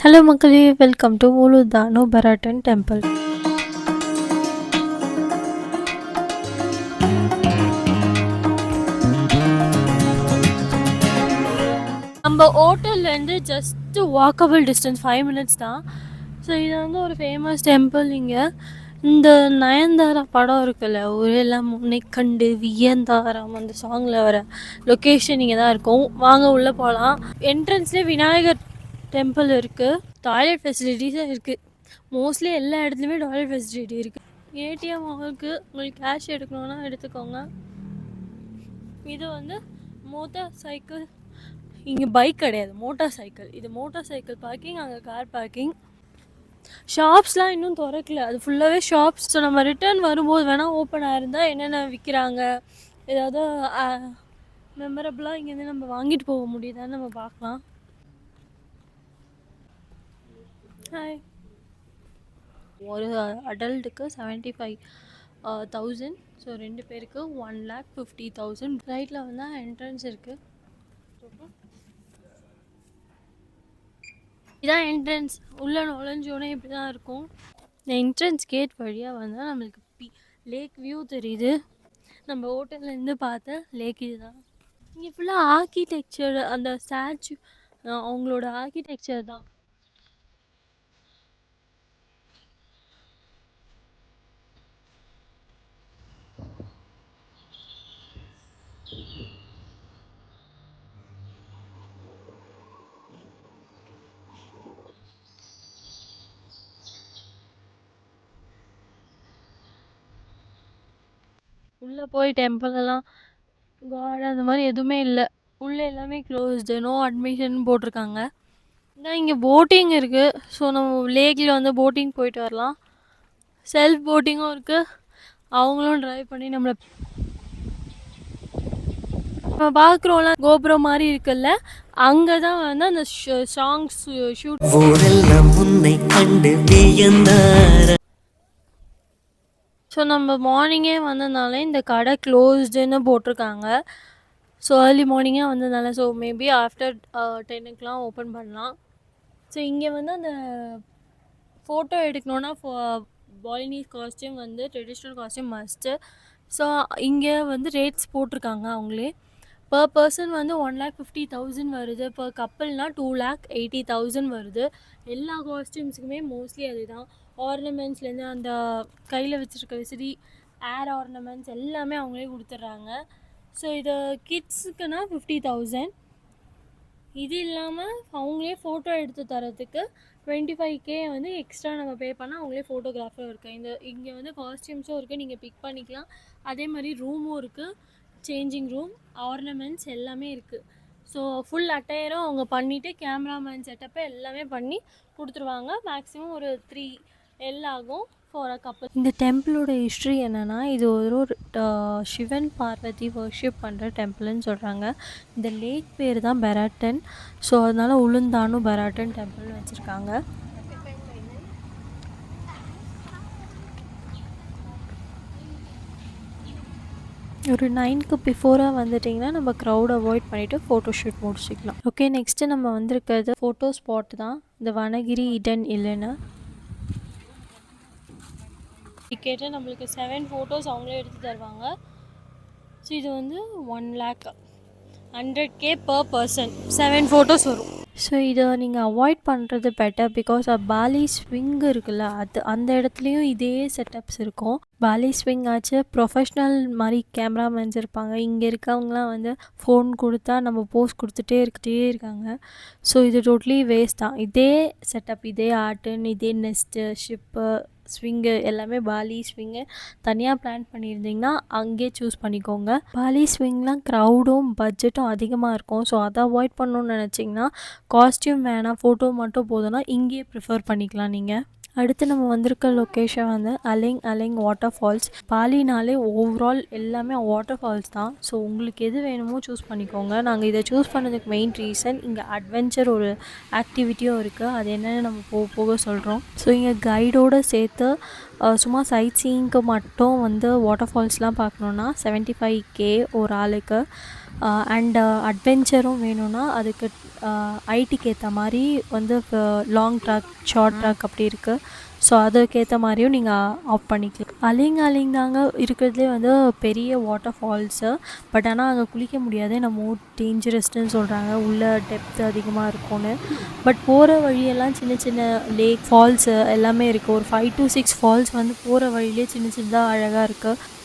Hello மக்களே, welcome to உலுதானு பராட்டன் temple. நம்ம ஹோட்டல்லேருந்து just walkable distance 5 minutes தான். ஸோ இது வந்து ஒரு ஃபேமஸ் டெம்பிள். இங்கே இந்த நயன்தாரா படம் இருக்குல்ல, ஊரெல்லாம் முன்னை கண்டு வியந்தாராம், அந்த சாங்கில் வர லொக்கேஷன் இங்கே தான் இருக்கும். வாங்க உள்ளே போகலாம். என்ட்ரன்ஸ்லேயே விநாயகர் டெம்பிள் இருக்குது. டாய்லெட் ஃபெசிலிட்டிஸும் இருக்குது. மோஸ்ட்லி எல்லா இடத்துலையுமே டாய்லெட் ஃபெசிலிட்டி இருக்குது. ஏடிஎம் இருக்குது. உங்களுக்கு கேஷ் எடுக்கணுன்னா எடுத்துக்கோங்க. இது வந்து மோட்டார் சைக்கிள். இங்கே பைக் கிடையாது, மோட்டார் சைக்கிள். இது மோட்டார் சைக்கிள் பார்க்கிங், அங்கே கார் பார்க்கிங். ஷாப்ஸ்லாம் இன்னும் திறக்கல, அது ஃபுல்லாகவே ஷாப்ஸ். ஸோ நம்ம ரிட்டர்ன் வரும்போது வேணால் ஓப்பன் ஆயிருந்தால் என்னென்ன விற்கிறாங்க, ஏதாவது மெமரபுளாக இங்கேருந்து நம்ம வாங்கிட்டு போக முடியுதான்னு நம்ம பார்க்கலாம். ஹாய். ஒரு அடல்ட்டுக்கு 75,000. ஸோ 2 பேருக்கு 1,50,000. ரைட்டில் வந்து என்ட்ரன்ஸ் இருக்குது. இதான் என்ட்ரன்ஸ். உள்ளே நுழைஞ்சோடனே இப்படி தான் இருக்கும். இந்த என்ட்ரன்ஸ் கேட் வழியாக வந்தால் நம்மளுக்கு லேக் வியூ தெரியுது. நம்ம ஹோட்டல்லேருந்து பார்த்த லேக் இது தான். இங்கே ஃபுல்லாக ஆர்கிடெக்சர், அந்த ஸ்டாச்சு அவங்களோட ஆர்கிடெக்சர் தான். உள்ளே போய் டெம்பிளெல்லாம் கார்டன் அந்த மாதிரி எதுவுமே இல்லை. உள்ளே எல்லாமே க்ளோஸ்டு, நோ அட்மிஷன் போட்டிருக்காங்க. இதான் இங்கே போட்டிங் இருக்குது. ஸோ நம்ம லேக்கில் வந்து போட்டிங் போயிட்டு வரலாம். செல்ஃப் போட்டிங்கும் இருக்குது. அவங்களும் ட்ரைவ் பண்ணி நம்ம பார்க்குறோம்ல, கோபுரம் மாதிரி இருக்குல்ல, அங்கே தான் வந்து அந்த சாங்ஸ் ஷூட். ஸோ நம்ம மார்னிங்கே வந்ததுனால இந்த கடை க்ளோஸ்டுன்னு போட்டிருக்காங்க. ஸோ ஏர்லி மார்னிங்கே வந்ததுனால, ஸோ மேபி ஆஃப்டர் 10 ஓப்பன் பண்ணலாம். ஸோ இங்கே வந்து அந்த ஃபோட்டோ எடுக்கணுன்னா பாலினீஸ் காஸ்டியூம் வந்து ட்ரெடிஷ்னல் காஸ்டியூம் மஸ்ட்டு. ஸோ இங்கே வந்து ரேட்ஸ் போட்டிருக்காங்க அவங்களே. பர் பர்சன் வந்து 1,50,000 வருது. பர் கப்பல்னால் 2,80,000 வருது. எல்லா காஸ்டியூம்ஸுக்குமே மோஸ்ட்லி அதுதான். ஆர்னமெண்ட்ஸ்லேருந்து அந்த கையில் வச்சுருக்க விசிறி, ஏர் ஆர்னமெண்ட்ஸ் எல்லாமே அவங்களே கொடுத்துட்றாங்க. ஸோ இது கிட்ஸுக்குன்னா 50,000. இது இல்லாமல் அவங்களே ஃபோட்டோ எடுத்து தரத்துக்கு 25K வந்து எக்ஸ்ட்ரா நம்ம பே பண்ணால் அவங்களே ஃபோட்டோகிராஃபரும் இருக்குது. இங்கே வந்து காஸ்டியூம்ஸும் இருக்குது, நீங்கள் பிக் பண்ணிக்கலாம். அதே மாதிரி ரூமும் இருக்குது, சேஞ்சிங் ரூம், ஆர்னமெண்ட்ஸ் எல்லாமே இருக்குது. ஸோ ஃபுல் அட்டையரும் அவங்க பண்ணிவிட்டு கேமராமேன் செட்டப்பை எல்லாமே பண்ணி கொடுத்துருவாங்க. மேக்ஸிமம் ஒரு 3L ஆகும் ஃபார் அ கப்பல். இந்த டெம்பிளோட ஹிஸ்ட்ரி என்னென்னா, இது ஒரு சிவன் பார்வதி வர்ஷிப் பண்ணுற டெம்பிள்னு சொல்கிறாங்க. இந்த லேக் பேர் தான் பராட்டன். ஸோ அதனால் உலுந்தானு பராட்டன் டெம்பிள்னு வச்சுருக்காங்க. ஒரு 9க்கு பிஃபோராக வந்துட்டிங்கன்னா நம்ம க்ரௌட் அவாய்ட் பண்ணிவிட்டு ஃபோட்டோ ஷூட் முடிச்சிக்கலாம். ஓகே, நெக்ஸ்ட்டு நம்ம வந்திருக்கிறது ஃபோட்டோ ஸ்பாட் தான், இந்த வனகிரி இடன் இல்லைன்னு. டிக்கெட்டு நம்மளுக்கு 7 ஃபோட்டோஸ் அவங்களே எடுத்து தருவாங்க. ஸோ இது வந்து 1,00,000 பர் பர்சன் 7 ஃபோட்டோஸ் வரும். ஸோ இதை நீங்கள் அவாய்ட் பண்ணுறது பெட்டர். பிகாஸ் பாலி ஸ்விங் இருக்குல்ல, அந்த இடத்துலையும் இதே செட்டப்ஸ் இருக்கும். பாலி ஸ்விங் ஆச்சு, ப்ரொஃபஷ்னல் மாதிரி கேமராமேன்ஸ் இருப்பாங்க. இங்கே இருக்கவங்களாம் வந்து ஃபோன் கொடுத்தா நம்ம போஸ்ட் கொடுத்துட்டே இருக்காங்க. ஸோ இது டோட்டலி வேஸ்ட் தான். இதே செட்டப், இதே ஆர்ட்டுன்னு, இதே நெஸ்ட்டு, ஷிப்பு, ஸ்விங்கு எல்லாமே பாலி ஸ்விங்கு தனியாக பிளான் பண்ணியிருந்தீங்கன்னா அங்கேயே சூஸ் பண்ணிக்கோங்க. பாலி ஸ்விங்லாம் க்ரௌடும் பட்ஜெட்டும் அதிகமாக இருக்கும். ஸோ அதை அவாய்ட் பண்ணணுன்னு நினச்சிங்கன்னா காஸ்டியூம் வேணாம், ஃபோட்டோ மட்டும் போதும்னா இங்கேயே ப்ரிஃபர் பண்ணிக்கலாம் நீங்கள். அடுத்து நம்ம வந்திருக்க லொக்கேஷன் வந்து அலிங் வாட்டர் ஃபால்ஸ். பாலினாலே ஓவரால் எல்லாமே வாட்டர் ஃபால்ஸ் தான். ஸோ உங்களுக்கு எது வேணுமோ சூஸ் பண்ணிக்கோங்க. நாங்கள் இதை சூஸ் பண்ணதுக்கு மெயின் ரீசன், இங்கே அட்வென்ச்சர் ஒரு ஆக்டிவிட்டியும் இருக்குது. அது என்னென்னு நம்ம போக சொல்கிறோம். ஸோ இங்கே கைடோடு சேர்த்து சும்மா சைட் சீயிங்க்கு மட்டும் வந்து வாட்டர் ஃபால்ஸ்லாம் பார்க்கணுன்னா 75K ஒரு ஆளுக்கு. அண்ட் அட்வென்ச்சரும் வேணும்னா அதுக்கு ஐடிக்கு ஏற்ற மாதிரி வந்து இப்போ லாங் ட்ராக் ஷார்ட் ட்ராக் அப்படி இருக்குது. ஸோ அதுக்கேற்ற மாதிரியும் நீங்கள் ஆஃப் பண்ணிக்கலாம். அலிங் தாங்க இருக்கிறதுலே வந்து பெரிய வாட்டர் ஃபால்ஸு. பட் ஆனால் அங்கே குளிக்க முடியாது, நம்ம டேஞ்சரஸ்ன்னு சொல்கிறாங்க, உள்ள டெப்த் அதிகமாக இருக்கும்னு. பட் போகிற வழியெல்லாம் சின்ன சின்ன லேக் ஃபால்ஸு எல்லாமே இருக்குது. ஒரு 5 to 6 ஃபால்ஸ் வந்து போகிற வழியிலே சின்ன சின்னதாக அழகாக இருக்குது.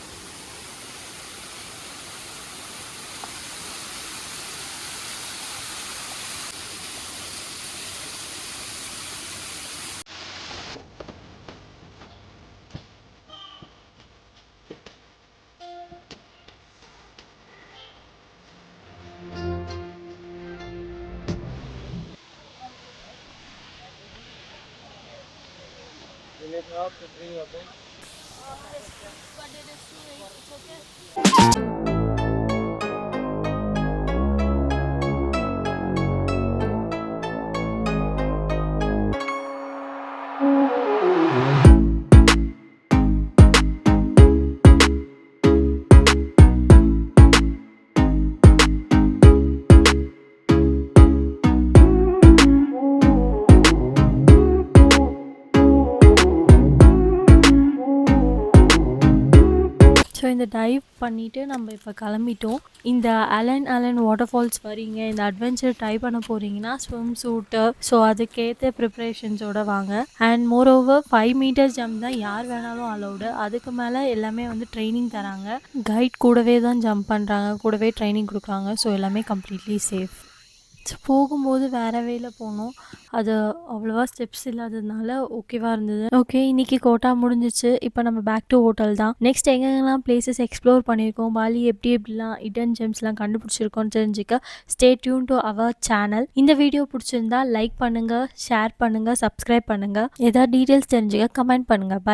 ஸோ இந்த டைவ் பண்ணிவிட்டு நம்ம இப்போ கிளம்பிட்டோம். இந்த அலன் வாட்டர் ஃபால்ஸ் வரீங்க, இந்த அட்வென்ச்சர் ட்ரை பண்ண போகிறீங்கன்னா ஸ்விம் சூட்டு, ஸோ அதுக்கேற்ற ப்ரிப்ரேஷன்ஸோடு வாங்க. அண்ட் மோரோவர் 5 மீட்டர்ஸ் ஜம்ப் தான் யார் வேணாலும் அலௌடு. அதுக்கு மேலே எல்லாமே வந்து ட்ரைனிங் தராங்க. கைட் கூடவே தான் ஜம்ப் பண்ணுறாங்க, கூடவே ட்ரைனிங் கொடுக்குறாங்க. ஸோ எல்லாமே கம்ப்ளீட்லி சேஃப். ஸோ போகும்போது வேறு வேல போனோம், அது அவ்வளோவா ஸ்டெப்ஸ் இல்லாததுனால ஓகேவாக இருந்தது. ஓகே, இன்றைக்கி கோட்டா முடிஞ்சிச்சு. இப்போ நம்ம பேக் டு ஹோட்டல் தான். நெக்ஸ்ட் எங்கெங்கெல்லாம் பிளேசஸ் எக்ஸ்ப்ளோர் பண்ணியிருக்கோம், பாலி எப்படிலாம் ஹிடன் ஜெம்ஸ்லாம் கண்டுபிடிச்சிருக்கோன்னு தெரிஞ்சுக்க stay tuned to our channel. இந்த வீடியோ பிடிச்சிருந்தா லைக் பண்ணுங்கள், ஷேர் பண்ணுங்கள், சப்ஸ்கிரைப் பண்ணுங்கள். ஏதாவது டீட்டெயில்ஸ் தெரிஞ்சுக்க கமெண்ட் பண்ணுங்கள்.